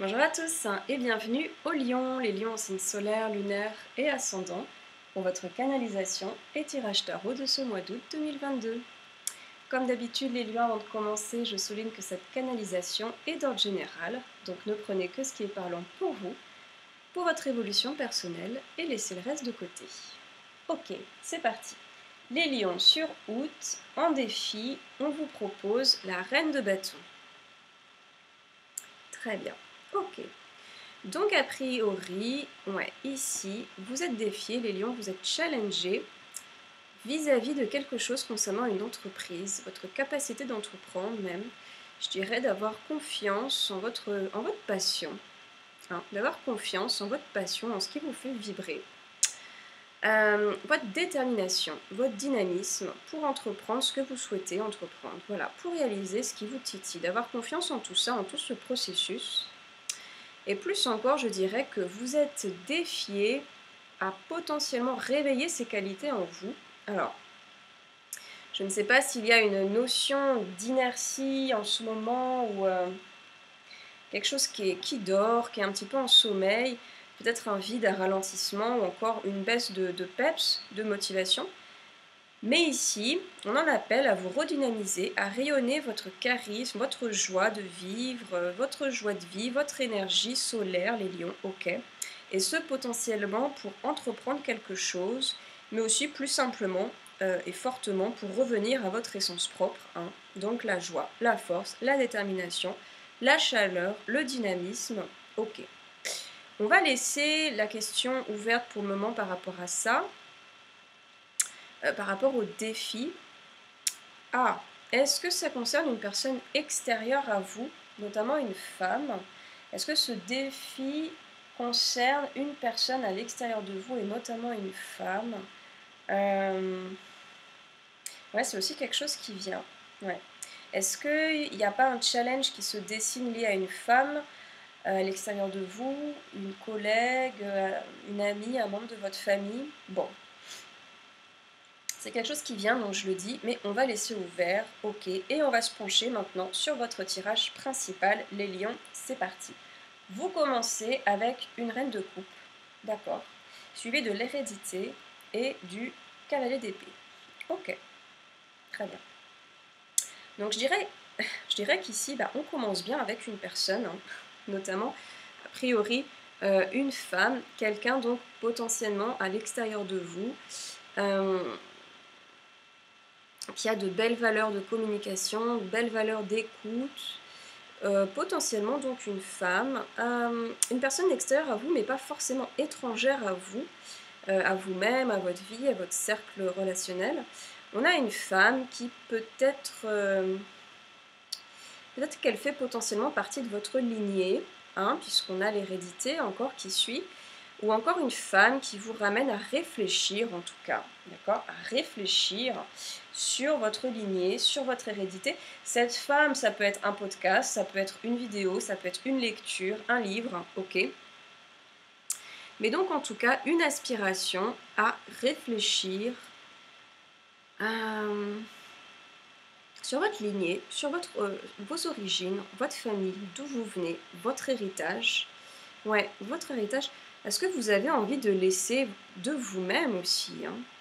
Bonjour à tous et bienvenue au Lion, les lions en signe solaire, lunaire et ascendant pour votre canalisation et tirage tarot de ce mois d'août 2022. Comme d'habitude les lions, avant de commencer, je souligne que cette canalisation est d'ordre général, donc ne prenez que ce qui est parlant pour vous, pour votre évolution personnelle et laissez le reste de côté. Ok, c'est parti. Les lions sur août, en défi, on vous propose la reine de bâton. Très bien, ok. Donc a priori, ici, vous êtes défiés, les lions, vous êtes challengés vis-à-vis de quelque chose concernant une entreprise, votre capacité d'entreprendre même, je dirais d'avoir confiance en votre passion, d'avoir confiance en votre passion, en ce qui vous fait vibrer. Votre détermination, votre dynamisme pour entreprendre ce que vous souhaitez entreprendre, voilà, pour réaliser ce qui vous titille, d'avoir confiance en tout ça, en tout ce processus. Et plus encore, je dirais que vous êtes défié à potentiellement réveiller ces qualités en vous. Alors, je ne sais pas s'il y a une notion d'inertie en ce moment ou quelque chose qui dort, qui est un petit peu en sommeil, peut-être un vide, un ralentissement ou encore une baisse de peps, de motivation. Mais ici, on en appelle à vous redynamiser, à rayonner votre charisme, votre joie de vivre, votre joie de vie, votre énergie solaire, les lions, ok. Et ce potentiellement pour entreprendre quelque chose, mais aussi plus simplement et fortement pour revenir à votre essence propre. Donc la joie, la force, la détermination, la chaleur, le dynamisme, ok. On va laisser la question ouverte pour le moment par rapport à ça. Par rapport au défi, est-ce que ça concerne une personne extérieure à vous, notamment une femme? Est-ce que ce défi concerne une personne à l'extérieur de vous et notamment une femme? Ouais, c'est aussi quelque chose qui vient. Ouais. Est-ce qu'il n'y a pas un challenge qui se dessine lié à une femme à l'extérieur de vous, une collègue, une amie, un membre de votre famille? Bon. C'est quelque chose qui vient, donc je le dis, mais on va laisser ouvert, ok, et on va se pencher maintenant sur votre tirage principal, les lions, c'est parti. Vous commencez avec une reine de coupe, d'accord, suivi de l'hérédité et du cavalier d'épée. Ok, très bien. Donc je dirais qu'ici, on commence bien avec une personne, notamment, a priori, une femme, quelqu'un donc potentiellement à l'extérieur de vous, qui a de belles valeurs de communication, de belles valeurs d'écoute, potentiellement donc une femme, une personne extérieure à vous, mais pas forcément étrangère à vous-même, à votre vie, à votre cercle relationnel. On a une femme qui peut-être qu'elle fait potentiellement partie de votre lignée, puisqu'on a l'hérédité encore qui suit, ou encore une femme qui vous ramène à réfléchir, en tout cas, d'accord, à réfléchir sur votre lignée, sur votre hérédité. Cette femme, ça peut être un podcast, ça peut être une vidéo, ça peut être une lecture, un livre, ok. Mais donc, en tout cas, une aspiration à réfléchir sur votre lignée, sur vos origines, votre famille, d'où vous venez, votre héritage. Ouais, votre héritage. Est-ce que vous avez envie de laisser de vous-même aussi,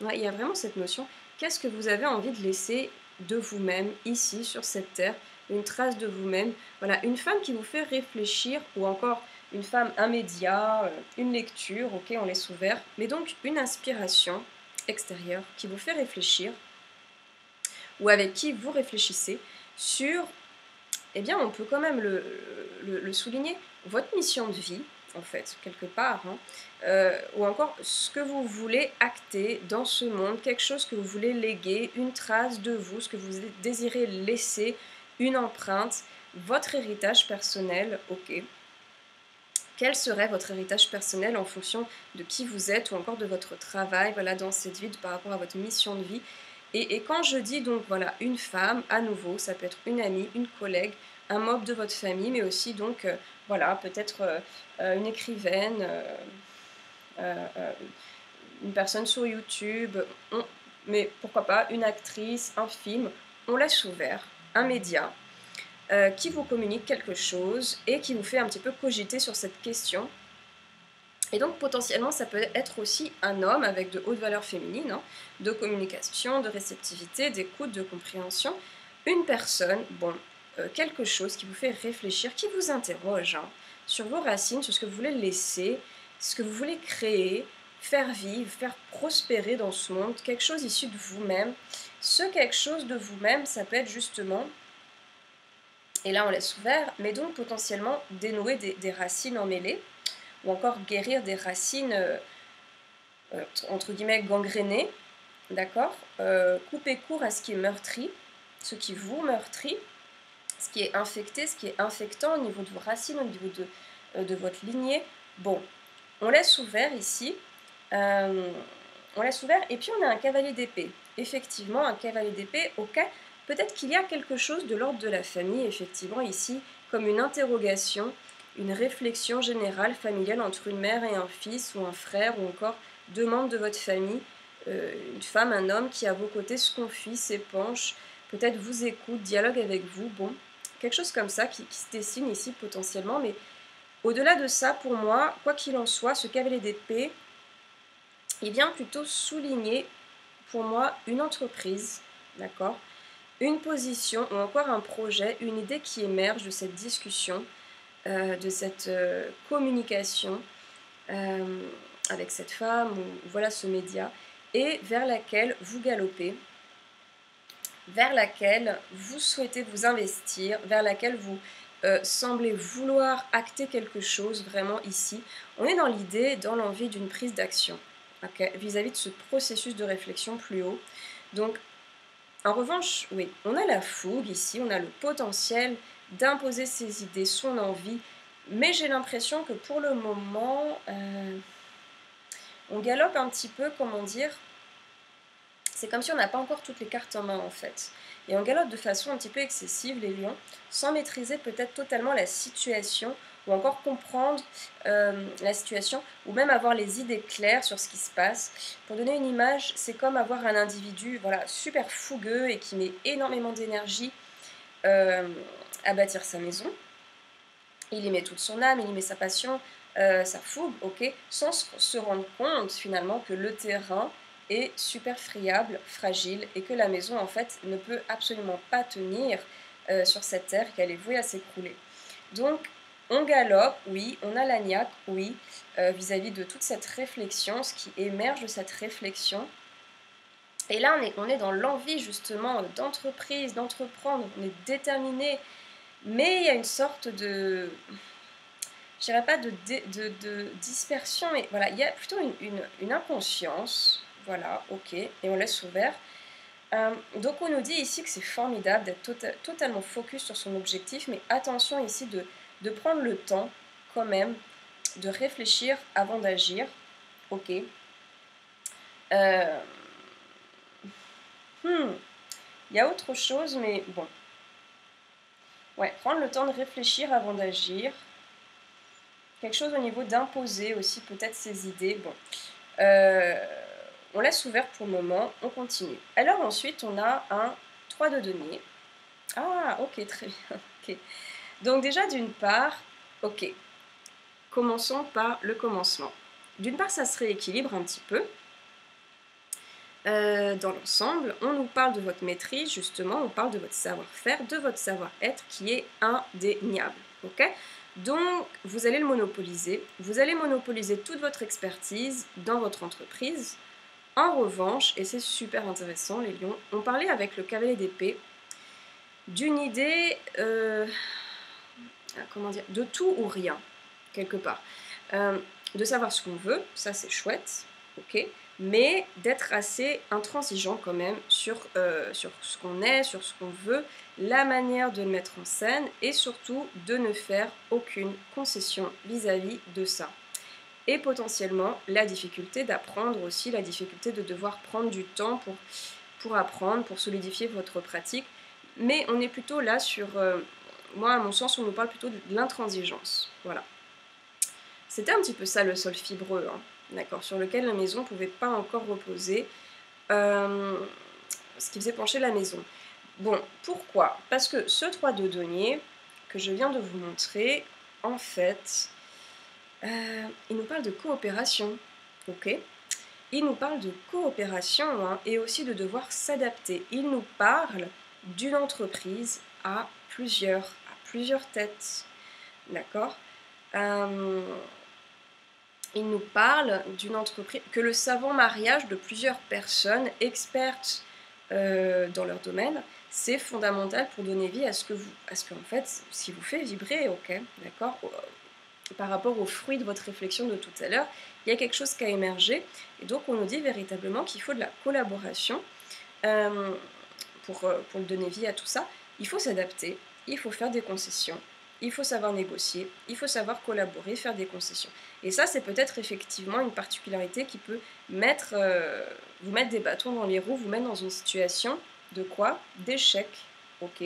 Ouais, il y a vraiment cette notion. Qu'est-ce que vous avez envie de laisser de vous-même ici, sur cette terre? Une trace de vous-même. Voilà, une femme qui vous fait réfléchir, ou encore une femme, un média, une lecture, ok, on laisse ouvert. Mais donc une inspiration extérieure qui vous fait réfléchir, ou avec qui vous réfléchissez sur, eh bien on peut quand même le souligner, votre mission de vie, en fait, quelque part, ou encore ce que vous voulez acter dans ce monde, quelque chose que vous voulez léguer, une trace de vous, ce que vous désirez laisser, une empreinte, votre héritage personnel, ok. Quel serait votre héritage personnel en fonction de qui vous êtes ou encore de votre travail, voilà, dans cette vie, par rapport à votre mission de vie. Et quand je dis donc, voilà, une femme, à nouveau, ça peut être une amie, une collègue, un membre de votre famille, mais aussi donc, voilà, peut-être une écrivaine, une personne sur YouTube, mais pourquoi pas une actrice, un film, on laisse ouvert, un média. qui vous communique quelque chose et qui vous fait un petit peu cogiter sur cette question. Et donc potentiellement ça peut être aussi un homme avec de hautes valeurs féminines, hein, de communication, de réceptivité, d'écoute, de compréhension. Une personne, bon, quelque chose qui vous fait réfléchir, qui vous interroge hein, sur vos racines, sur ce que vous voulez laisser, ce que vous voulez créer, faire vivre, faire prospérer dans ce monde, quelque chose issu de vous-même. Ce quelque chose de vous-même, ça peut être justement, et là on laisse ouvert, mais donc potentiellement dénouer des racines emmêlées, ou encore guérir des racines entre guillemets gangrénées, d'accord, couper court à ce qui est meurtri, ce qui vous meurtrit, ce qui est infecté, ce qui est infectant au niveau de vos racines, au niveau de votre lignée. Bon, on laisse ouvert ici, on laisse ouvert, et puis on a un cavalier d'épée. Effectivement, un cavalier d'épée, ok, peut-être qu'il y a quelque chose de l'ordre de la famille, effectivement, ici, comme une interrogation, une réflexion générale familiale entre une mère et un fils, ou un frère, ou encore deux membres de votre famille, une femme, un homme qui à vos côtés se confie, s'épanche, peut-être vous écoute, dialogue avec vous, bon, quelque chose comme ça qui se dessine ici potentiellement, mais au-delà de ça, pour moi, quoi qu'il en soit, ce cavalier d'épée, il vient plutôt souligner, pour moi, une entreprise, d'accord, une position ou encore un projet, une idée qui émerge de cette discussion, de cette communication avec cette femme ou voilà ce média, et vers laquelle vous galopez, vers laquelle vous souhaitez vous investir, vers laquelle vous semblez vouloir acter quelque chose vraiment ici. On est dans l'idée, dans l'envie d'une prise d'action, okay, vis-à-vis de ce processus de réflexion plus haut. Donc, en revanche, oui, on a la fougue ici, on a le potentiel d'imposer ses idées, son envie, mais j'ai l'impression que pour le moment, on galope un petit peu, comment dire, c'est comme si on n'a pas encore toutes les cartes en main en fait. Et on galope de façon un petit peu excessive les lions, sans maîtriser peut-être totalement la situation, ou encore comprendre la situation, ou même avoir les idées claires sur ce qui se passe. Pour donner une image, c'est comme avoir un individu voilà, super fougueux et qui met énormément d'énergie à bâtir sa maison. Il y met toute son âme, il y met sa passion, sa fougue, ok, sans se rendre compte finalement que le terrain est super friable, fragile, et que la maison en fait ne peut absolument pas tenir sur cette terre, qu'elle est vouée à s'écrouler. Donc on galope, oui, on a la niaque, oui, vis-à-vis de toute cette réflexion, ce qui émerge de cette réflexion. Et là on est dans l'envie justement d'entreprise, d'entreprendre, on est déterminé, mais il y a une sorte de, je dirais pas de dispersion, mais voilà, il y a plutôt une inconscience, voilà, ok, et on laisse ouvert. Donc on nous dit ici que c'est formidable d'être totalement focus sur son objectif, mais attention ici de prendre le temps quand même de réfléchir avant d'agir, ok. Il y a autre chose, mais bon. Ouais, prendre le temps de réfléchir avant d'agir. Quelque chose au niveau d'imposer aussi peut-être ses idées. Bon, on laisse ouvert pour le moment, on continue. Alors ensuite, on a un 3 de denier. Ah, ok, très bien. Okay. Donc déjà, d'une part, ok, commençons par le commencement. D'une part, ça se rééquilibre un petit peu. Dans l'ensemble, on nous parle de votre maîtrise, justement, on parle de votre savoir-faire, de votre savoir-être qui est indéniable. Ok ? Donc, vous allez le monopoliser. Vous allez monopoliser toute votre expertise dans votre entreprise. En revanche, et c'est super intéressant, les lions, on parlait avec le cavalier d'épée d'une idée, comment dire, de tout ou rien, quelque part. De savoir ce qu'on veut, ça c'est chouette, ok, mais d'être assez intransigeant quand même sur ce qu'on est, sur ce qu'on veut, la manière de le mettre en scène, et surtout de ne faire aucune concession vis-à-vis de ça. Et potentiellement la difficulté d'apprendre aussi, la difficulté de devoir prendre du temps pour apprendre, pour solidifier votre pratique. Mais on est plutôt là sur, moi à mon sens, on nous parle plutôt de l'intransigeance. Voilà. C'était un petit peu ça le sol fibreux, hein, d'accord, sur lequel la maison ne pouvait pas encore reposer, ce qui faisait pencher la maison. Bon, pourquoi? Parce que ce 3 de denier que je viens de vous montrer, en fait, il nous parle de coopération, ok? Il nous parle de coopération hein, et aussi de devoir s'adapter. Il nous parle d'une entreprise à plusieurs têtes, d'accord? Euh, il nous parle d'une entreprise, que le savant mariage de plusieurs personnes expertes dans leur domaine, c'est fondamental pour donner vie à ce qu'en fait, ce qui vous fait vibrer, ok, d'accord? Par rapport aux fruits de votre réflexion de tout à l'heure, il y a quelque chose qui a émergé, et donc on nous dit véritablement qu'il faut de la collaboration euh, pour donner vie à tout ça. Il faut s'adapter, il faut faire des concessions, il faut savoir négocier, il faut savoir collaborer, faire des concessions. Et ça, c'est peut-être effectivement une particularité qui peut vous mettre des bâtons dans les roues, vous mettre dans une situation de quoi? D'échec. Ok.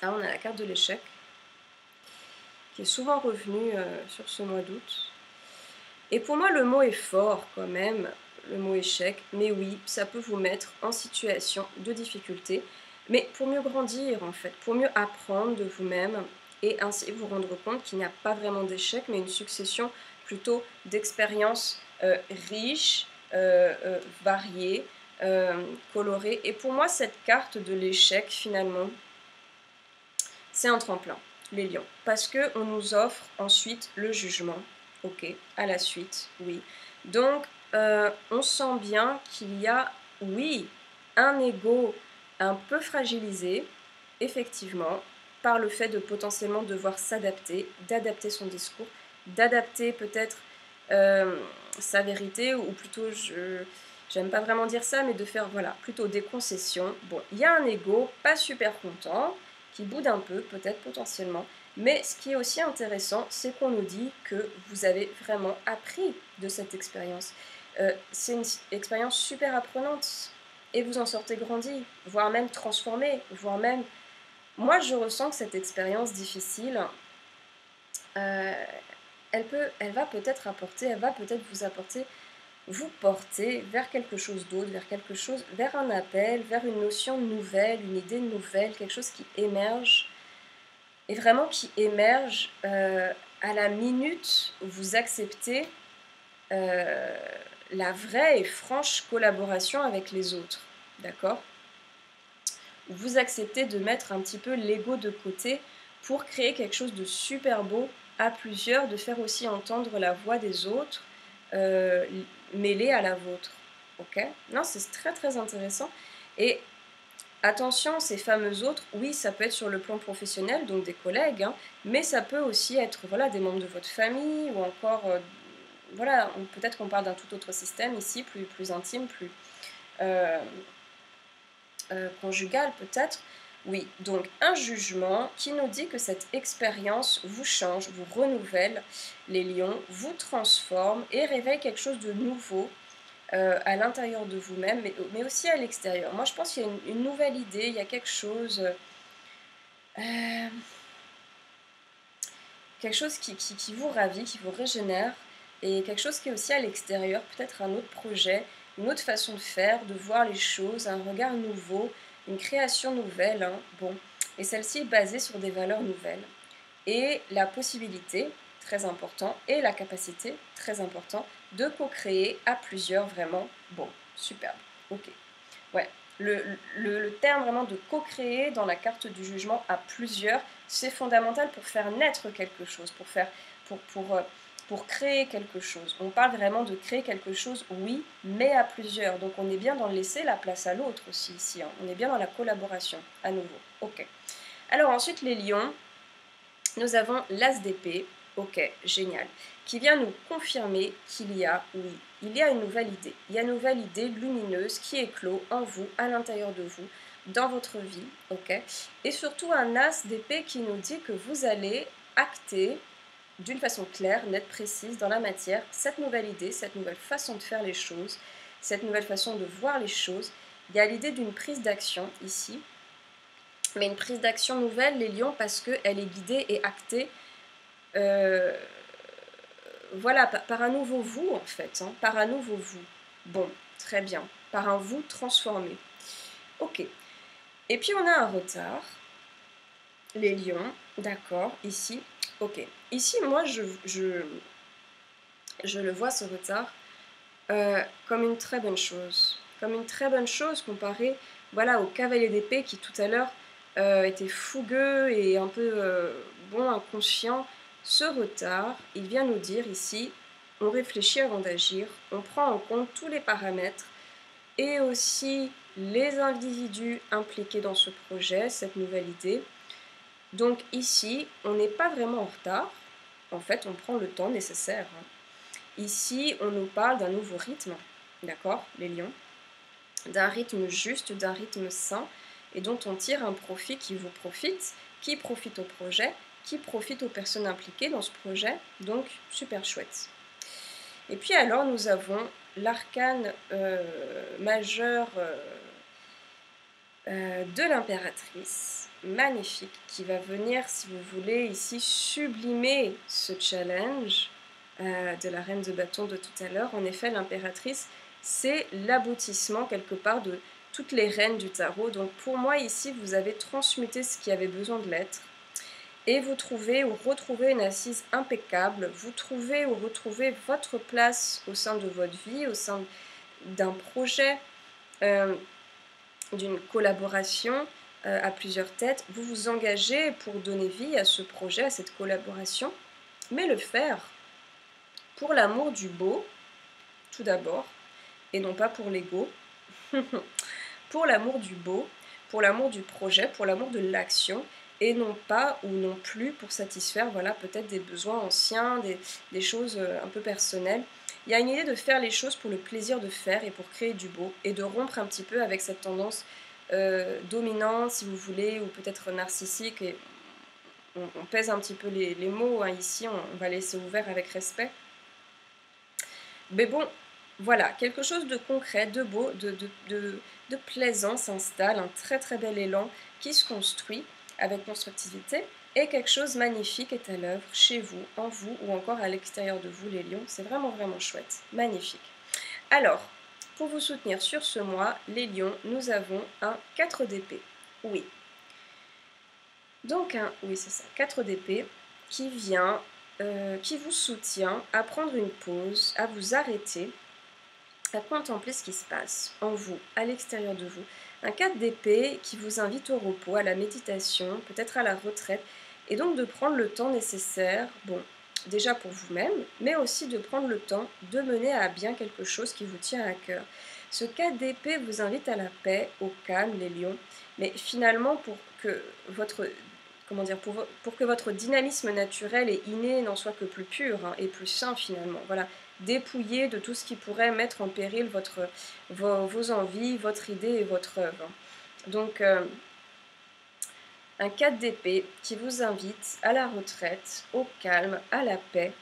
Ah, on a la carte de l'échec qui est souvent revenue sur ce mois d'août. Et pour moi, le mot est fort quand même, le mot échec, mais oui, ça peut vous mettre en situation de difficulté, mais pour mieux grandir en fait, pour mieux apprendre de vous-même et ainsi vous rendre compte qu'il n'y a pas vraiment d'échec, mais une succession plutôt d'expériences riches, variées, colorées. Et pour moi, cette carte de l'échec, finalement, c'est un tremplin, les lions, parce qu'on nous offre ensuite le jugement, ok, à la suite, oui. Donc, on sent bien qu'il y a, oui, un ego un peu fragilisé, effectivement, par le fait de potentiellement devoir s'adapter, d'adapter son discours, d'adapter peut-être euh, sa vérité, ou plutôt, j'aime pas vraiment dire ça, mais de faire, voilà, plutôt des concessions. Bon, il y a un ego pas super content, qui boude un peu, peut-être potentiellement. Mais ce qui est aussi intéressant, c'est qu'on nous dit que vous avez vraiment appris de cette expérience. C'est une expérience super apprenante et vous en sortez grandi, voire même transformé, voire même... Moi, je ressens que cette expérience difficile, euh, elle va peut-être apporter, elle va peut-être vous apporter, vous porter vers quelque chose d'autre, vers quelque chose, vers un appel, vers une notion nouvelle, une idée nouvelle, quelque chose qui émerge et vraiment qui émerge à la minute où vous acceptez euh, la vraie et franche collaboration avec les autres, d'accord? Où vous acceptez de mettre un petit peu l'ego de côté pour créer quelque chose de super beau à plusieurs, de faire aussi entendre la voix des autres euh, mêlée à la vôtre, ok? Non, c'est très très intéressant. Et attention, ces fameux autres, oui, ça peut être sur le plan professionnel, donc des collègues, hein, mais ça peut aussi être voilà, des membres de votre famille, ou encore, voilà, peut-être qu'on parle d'un tout autre système ici, plus intime, plus euh, conjugal peut-être. Oui, donc un jugement qui nous dit que cette expérience vous change, vous renouvelle, les lions, vous transforme et réveille quelque chose de nouveau à l'intérieur de vous-même, mais aussi à l'extérieur. Moi, je pense qu'il y a une nouvelle idée, il y a euh, quelque chose qui vous ravit, qui vous régénère, et quelque chose qui est aussi à l'extérieur, peut-être un autre projet, une autre façon de faire, de voir les choses, un regard nouveau, une création nouvelle. Hein, bon, et celle-ci est basée sur des valeurs nouvelles. Et la possibilité, très important, et la capacité, très important, de co-créer à plusieurs vraiment, bon, superbe, ok. Ouais, le terme vraiment de co-créer dans la carte du jugement à plusieurs, c'est fondamental pour faire naître quelque chose, pour créer quelque chose. On parle vraiment de créer quelque chose, oui, mais à plusieurs. Donc on est bien dans laisser la place à l'autre aussi ici. Hein. On est bien dans la collaboration, à nouveau. Ok. Alors ensuite, les lions, nous avons l'as d'épée, ok, génial, qui vient nous confirmer qu'il y a, oui, il y a une nouvelle idée. Il y a une nouvelle idée lumineuse qui éclot en vous, à l'intérieur de vous, dans votre vie, ok. Et surtout un as d'épée qui nous dit que vous allez acter d'une façon claire, nette, précise dans la matière cette nouvelle idée, cette nouvelle façon de faire les choses, cette nouvelle façon de voir les choses. Il y a l'idée d'une prise d'action ici, mais une prise d'action nouvelle, les lions, parce qu'elle est guidée et actée euh, voilà, par un nouveau vous, en fait, hein, par un nouveau vous. Bon, très bien, par un vous transformé. Ok. Et puis on a un retard, les lions, d'accord, ici, ok. Ici, moi, je le vois, ce retard, comme une très bonne chose. Comme une très bonne chose comparé, voilà, au cavalier d'épée qui tout à l'heure était fougueux et un peu bon, inconscient. Ce retard, il vient nous dire ici, on réfléchit avant d'agir, on prend en compte tous les paramètres et aussi les individus impliqués dans ce projet, cette nouvelle idée. Donc ici, on n'est pas vraiment en retard, en fait on prend le temps nécessaire, hein. Ici, on nous parle d'un nouveau rythme, d'accord, les lions, d'un rythme juste, d'un rythme sain, et dont on tire un profit qui vous profite, qui profite au projet, qui profite aux personnes impliquées dans ce projet, donc super chouette. Et puis alors, nous avons l'arcane majeur de l'impératrice, magnifique, qui va venir, si vous voulez, ici sublimer ce challenge de la reine de bâton de tout à l'heure. En effet, l'impératrice, c'est l'aboutissement quelque part de toutes les reines du tarot. Donc pour moi, ici, vous avez transmuté ce qui avait besoin de l'être. Et vous trouvez ou retrouvez une assise impeccable. Vous trouvez ou retrouvez votre place au sein de votre vie, au sein d'un projet, d'une collaboration à plusieurs têtes. Vous vous engagez pour donner vie à ce projet, à cette collaboration, mais le faire pour l'amour du beau, tout d'abord, et non pas pour l'ego, pour l'amour du beau, pour l'amour du projet, pour l'amour de l'action, et non pas ou non plus pour satisfaire voilà, peut-être des besoins anciens, des choses un peu personnelles. Il y a une idée de faire les choses pour le plaisir de faire et pour créer du beau, et de rompre un petit peu avec cette tendance dominante, si vous voulez, ou peut-être narcissique, et on pèse un petit peu les mots, hein, ici, on va laisser ouvert avec respect. Mais bon, voilà, quelque chose de concret, de beau, de plaisant s'installe, un très très bel élan qui se construit avec constructivité, et quelque chose de magnifique est à l'œuvre chez vous, en vous ou encore à l'extérieur de vous, les lions. C'est vraiment vraiment chouette, magnifique. Alors, pour vous soutenir sur ce mois, les lions, nous avons un 4 d'épée. Oui. Donc oui c'est ça, 4 d'épée qui vient, qui vous soutient à prendre une pause, à vous arrêter, à contempler ce qui se passe en vous, à l'extérieur de vous. Un 4 d'épée qui vous invite au repos, à la méditation, peut-être à la retraite, et donc de prendre le temps nécessaire, bon, déjà pour vous-même, mais aussi de prendre le temps de mener à bien quelque chose qui vous tient à cœur. Ce 4 d'épée vous invite à la paix, au calme, les lions, mais finalement pour que votre, comment dire, pour que votre dynamisme naturel et inné n'en soit que plus pur, hein, et plus sain finalement. Voilà, dépouillé de tout ce qui pourrait mettre en péril vos envies, votre idée et votre œuvre. Donc, un 4 d'épée qui vous invite à la retraite, au calme, à la paix,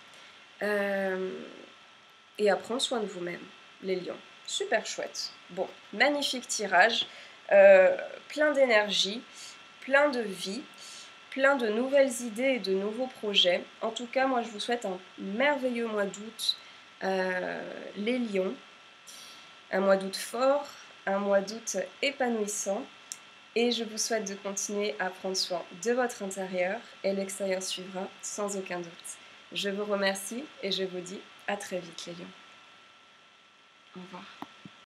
et à prendre soin de vous-même, les lions. Super chouette. Bon, magnifique tirage, plein d'énergie, plein de vie, plein de nouvelles idées et de nouveaux projets. En tout cas, moi, je vous souhaite un merveilleux mois d'août, les lions. Un mois d'août fort, un mois d'août épanouissant. Et je vous souhaite de continuer à prendre soin de votre intérieur, et l'extérieur suivra sans aucun doute. Je vous remercie et je vous dis à très vite, les lions. Au revoir.